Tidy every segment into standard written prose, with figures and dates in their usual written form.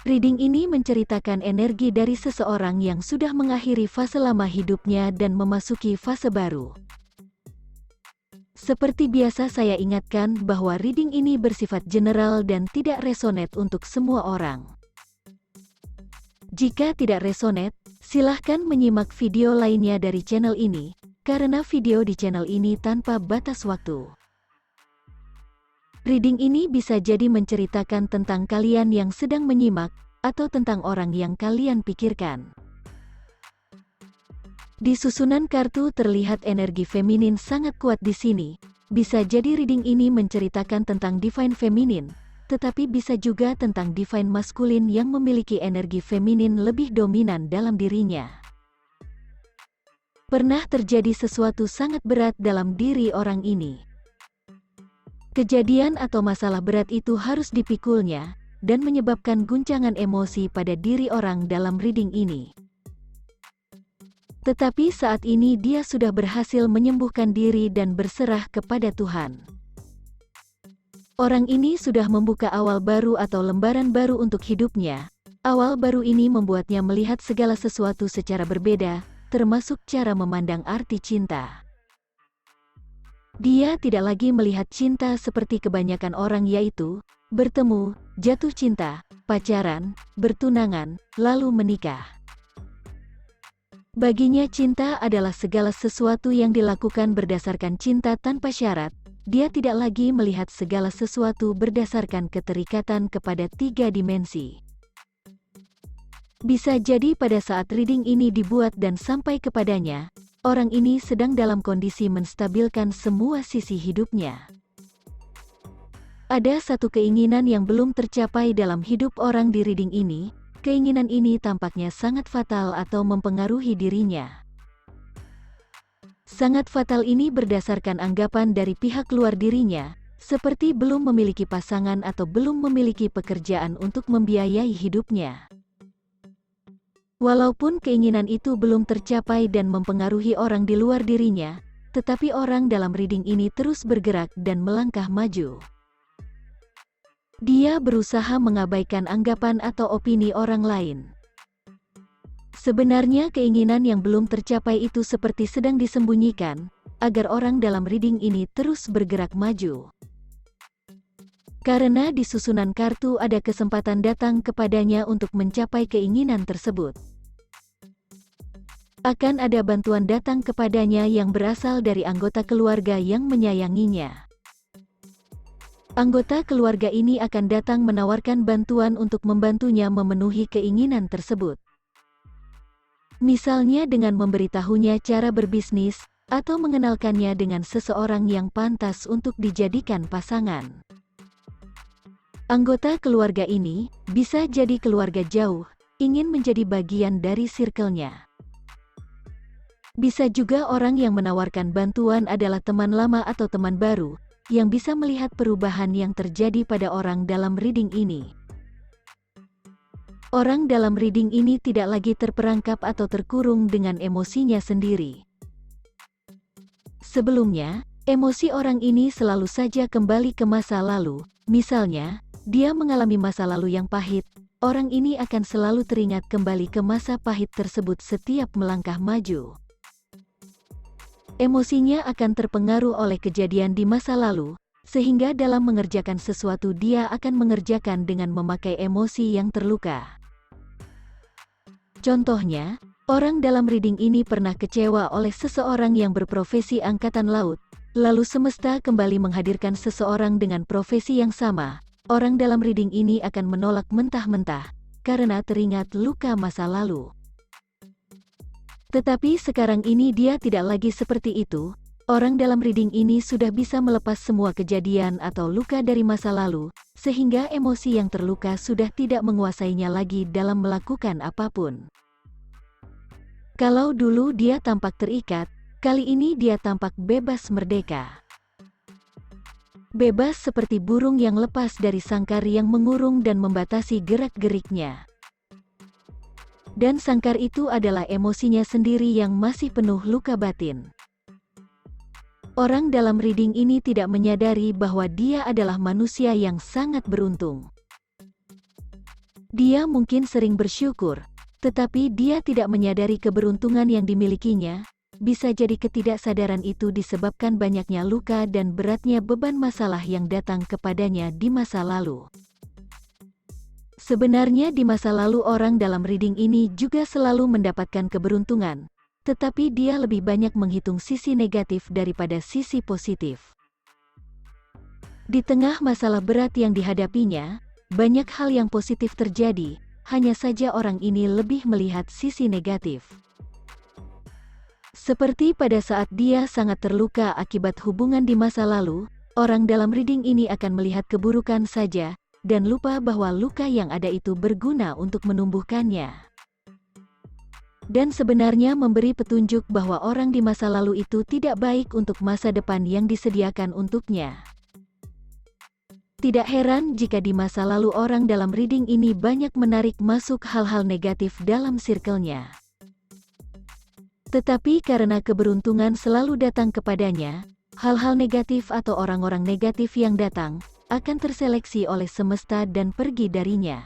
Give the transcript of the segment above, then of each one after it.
Reading ini menceritakan energi dari seseorang yang sudah mengakhiri fase lama hidupnya dan memasuki fase baru. Seperti biasa saya ingatkan bahwa reading ini bersifat general dan tidak resonate untuk semua orang. Jika tidak resonate, silahkan menyimak video lainnya dari channel ini, karena video di channel ini tanpa batas waktu. Reading ini bisa jadi menceritakan tentang kalian yang sedang menyimak, atau tentang orang yang kalian pikirkan. Di susunan kartu terlihat energi feminin sangat kuat di sini. Bisa jadi reading ini menceritakan tentang divine feminin, tetapi bisa juga tentang divine maskulin yang memiliki energi feminin lebih dominan dalam dirinya. Pernah terjadi sesuatu sangat berat dalam diri orang ini. Kejadian atau masalah berat itu harus dipikulnya, dan menyebabkan guncangan emosi pada diri orang dalam reading ini. Tetapi saat ini dia sudah berhasil menyembuhkan diri dan berserah kepada Tuhan. Orang ini sudah membuka awal baru atau lembaran baru untuk hidupnya. Awal baru ini membuatnya melihat segala sesuatu secara berbeda, termasuk cara memandang arti cinta. Dia tidak lagi melihat cinta seperti kebanyakan orang, yaitu bertemu, jatuh cinta, pacaran, bertunangan, lalu menikah. Baginya cinta adalah segala sesuatu yang dilakukan berdasarkan cinta tanpa syarat. Dia tidak lagi melihat segala sesuatu berdasarkan keterikatan kepada 3 dimensi. Bisa jadi pada saat reading ini dibuat dan sampai kepadanya, orang ini sedang dalam kondisi menstabilkan semua sisi hidupnya. Ada satu keinginan yang belum tercapai dalam hidup orang di reading ini. Keinginan ini tampaknya sangat fatal atau mempengaruhi dirinya. Sangat fatal ini berdasarkan anggapan dari pihak luar dirinya, seperti belum memiliki pasangan atau belum memiliki pekerjaan untuk membiayai hidupnya. Walaupun keinginan itu belum tercapai dan mempengaruhi orang di luar dirinya, tetapi orang dalam reading ini terus bergerak dan melangkah maju. Dia berusaha mengabaikan anggapan atau opini orang lain. Sebenarnya keinginan yang belum tercapai itu seperti sedang disembunyikan, agar orang dalam reading ini terus bergerak maju. Karena di susunan kartu ada kesempatan datang kepadanya untuk mencapai keinginan tersebut. Akan ada bantuan datang kepadanya yang berasal dari anggota keluarga yang menyayanginya. Anggota keluarga ini akan datang menawarkan bantuan untuk membantunya memenuhi keinginan tersebut. Misalnya dengan memberitahunya cara berbisnis, atau mengenalkannya dengan seseorang yang pantas untuk dijadikan pasangan. Anggota keluarga ini bisa jadi keluarga jauh, ingin menjadi bagian dari circle-nya. Bisa juga orang yang menawarkan bantuan adalah teman lama atau teman baru, yang bisa melihat perubahan yang terjadi pada orang dalam reading ini. Orang dalam reading ini tidak lagi terperangkap atau terkurung dengan emosinya sendiri. Sebelumnya, emosi orang ini selalu saja kembali ke masa lalu. Misalnya, dia mengalami masa lalu yang pahit, orang ini akan selalu teringat kembali ke masa pahit tersebut setiap melangkah maju. Emosinya akan terpengaruh oleh kejadian di masa lalu, sehingga dalam mengerjakan sesuatu dia akan mengerjakan dengan memakai emosi yang terluka. Contohnya, orang dalam reading ini pernah kecewa oleh seseorang yang berprofesi angkatan laut, lalu semesta kembali menghadirkan seseorang dengan profesi yang sama. Orang dalam reading ini akan menolak mentah-mentah, karena teringat luka masa lalu. Tetapi sekarang ini dia tidak lagi seperti itu. Orang dalam reading ini sudah bisa melepas semua kejadian atau luka dari masa lalu, sehingga emosi yang terluka sudah tidak menguasainya lagi dalam melakukan apapun. Kalau dulu dia tampak terikat, kali ini dia tampak bebas merdeka. Bebas seperti burung yang lepas dari sangkar yang mengurung dan membatasi gerak-geriknya. Dan sangkar itu adalah emosinya sendiri yang masih penuh luka batin. Orang dalam reading ini tidak menyadari bahwa dia adalah manusia yang sangat beruntung. Dia mungkin sering bersyukur, tetapi dia tidak menyadari keberuntungan yang dimilikinya. Bisa jadi ketidaksadaran itu disebabkan banyaknya luka dan beratnya beban masalah yang datang kepadanya di masa lalu. Sebenarnya di masa lalu orang dalam reading ini juga selalu mendapatkan keberuntungan, tetapi dia lebih banyak menghitung sisi negatif daripada sisi positif. Di tengah masalah berat yang dihadapinya, banyak hal yang positif terjadi, hanya saja orang ini lebih melihat sisi negatif. Seperti pada saat dia sangat terluka akibat hubungan di masa lalu, orang dalam reading ini akan melihat keburukan saja, dan lupa bahwa luka yang ada itu berguna untuk menumbuhkannya. Dan sebenarnya memberi petunjuk bahwa orang di masa lalu itu tidak baik untuk masa depan yang disediakan untuknya. Tidak heran jika di masa lalu orang dalam reading ini banyak menarik masuk hal-hal negatif dalam circle-nya. Tetapi karena keberuntungan selalu datang kepadanya, hal-hal negatif atau orang-orang negatif yang datang akan terseleksi oleh semesta dan pergi darinya.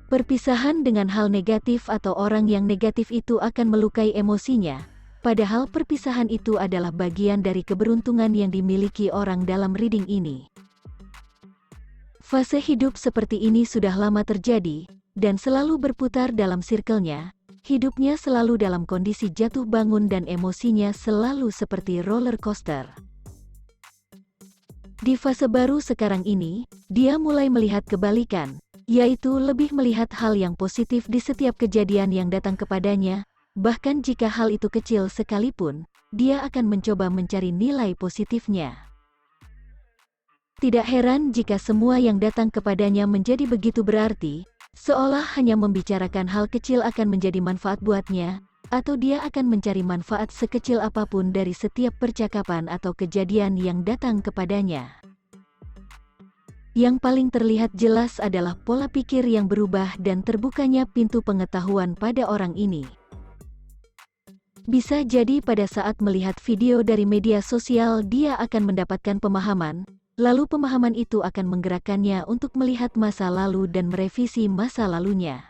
Perpisahan dengan hal negatif atau orang yang negatif itu akan melukai emosinya, padahal perpisahan itu adalah bagian dari keberuntungan yang dimiliki orang dalam reading ini. Fase hidup seperti ini sudah lama terjadi, dan selalu berputar dalam circle-nya. Hidupnya selalu dalam kondisi jatuh bangun dan emosinya selalu seperti roller coaster. Di fase baru sekarang ini, dia mulai melihat kebalikan, yaitu lebih melihat hal yang positif di setiap kejadian yang datang kepadanya, bahkan jika hal itu kecil sekalipun, dia akan mencoba mencari nilai positifnya. Tidak heran jika semua yang datang kepadanya menjadi begitu berarti, seolah hanya membicarakan hal kecil akan menjadi manfaat buatnya, atau dia akan mencari manfaat sekecil apapun dari setiap percakapan atau kejadian yang datang kepadanya. Yang paling terlihat jelas adalah pola pikir yang berubah dan terbukanya pintu pengetahuan pada orang ini. Bisa jadi pada saat melihat video dari media sosial dia akan mendapatkan pemahaman, lalu pemahaman itu akan menggerakkannya untuk melihat masa lalu dan merevisi masa lalunya.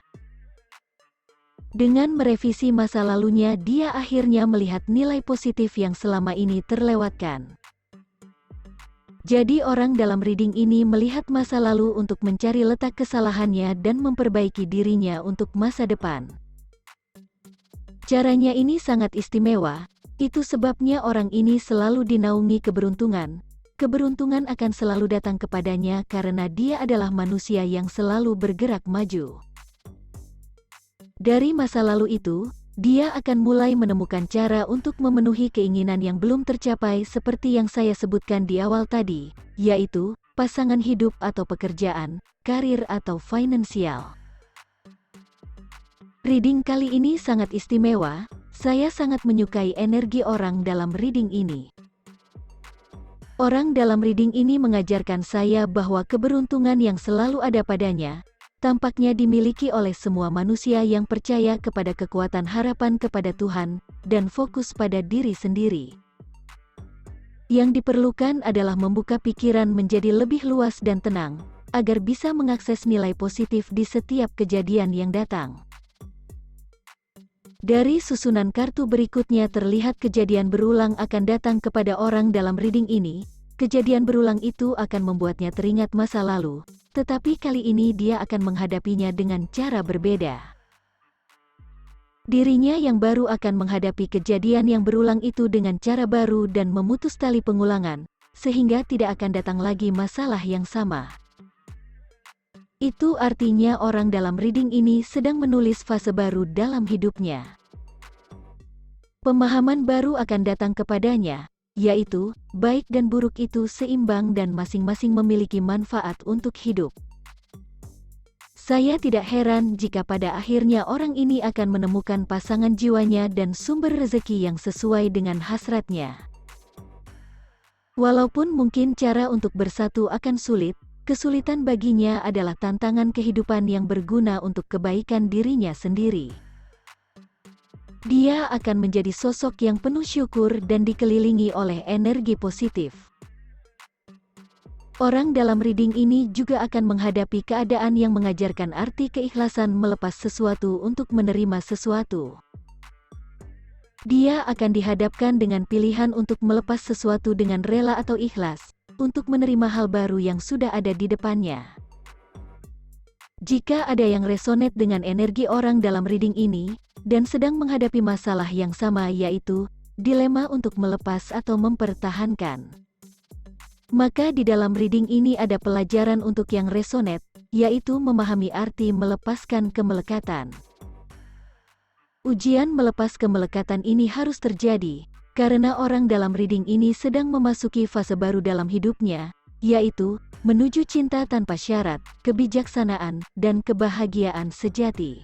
Dengan merevisi masa lalunya dia akhirnya melihat nilai positif yang selama ini terlewatkan. Jadi orang dalam reading ini melihat masa lalu untuk mencari letak kesalahannya dan memperbaiki dirinya untuk masa depan. Caranya ini sangat istimewa, itu sebabnya orang ini selalu dinaungi keberuntungan. Keberuntungan akan selalu datang kepadanya karena dia adalah manusia yang selalu bergerak maju. Dari masa lalu itu, dia akan mulai menemukan cara untuk memenuhi keinginan yang belum tercapai seperti yang saya sebutkan di awal tadi, yaitu pasangan hidup atau pekerjaan, karir atau finansial. Reading kali ini sangat istimewa, saya sangat menyukai energi orang dalam reading ini. Orang dalam reading ini mengajarkan saya bahwa keberuntungan yang selalu ada padanya, tampaknya dimiliki oleh semua manusia yang percaya kepada kekuatan harapan kepada Tuhan, dan fokus pada diri sendiri. Yang diperlukan adalah membuka pikiran menjadi lebih luas dan tenang, agar bisa mengakses nilai positif di setiap kejadian yang datang. Dari susunan kartu berikutnya terlihat kejadian berulang akan datang kepada orang dalam reading ini. Kejadian berulang itu akan membuatnya teringat masa lalu, tetapi kali ini dia akan menghadapinya dengan cara berbeda. Dirinya yang baru akan menghadapi kejadian yang berulang itu dengan cara baru dan memutus tali pengulangan, sehingga tidak akan datang lagi masalah yang sama. Itu artinya orang dalam reading ini sedang menulis fase baru dalam hidupnya. Pemahaman baru akan datang kepadanya, yaitu, baik dan buruk itu seimbang dan masing-masing memiliki manfaat untuk hidup. Saya tidak heran jika pada akhirnya orang ini akan menemukan pasangan jiwanya dan sumber rezeki yang sesuai dengan hasratnya. Walaupun mungkin cara untuk bersatu akan sulit, kesulitan baginya adalah tantangan kehidupan yang berguna untuk kebaikan dirinya sendiri. Dia akan menjadi sosok yang penuh syukur dan dikelilingi oleh energi positif. Orang dalam reading ini juga akan menghadapi keadaan yang mengajarkan arti keikhlasan melepas sesuatu untuk menerima sesuatu. Dia akan dihadapkan dengan pilihan untuk melepas sesuatu dengan rela atau ikhlas, untuk menerima hal baru yang sudah ada di depannya. Jika ada yang resonate dengan energi orang dalam reading ini, dan sedang menghadapi masalah yang sama yaitu, dilema untuk melepas atau mempertahankan. Maka di dalam reading ini ada pelajaran untuk yang resonate, yaitu memahami arti melepaskan kemelekatan. Ujian melepas kemelekatan ini harus terjadi, karena orang dalam reading ini sedang memasuki fase baru dalam hidupnya, yaitu, menuju cinta tanpa syarat, kebijaksanaan, dan kebahagiaan sejati.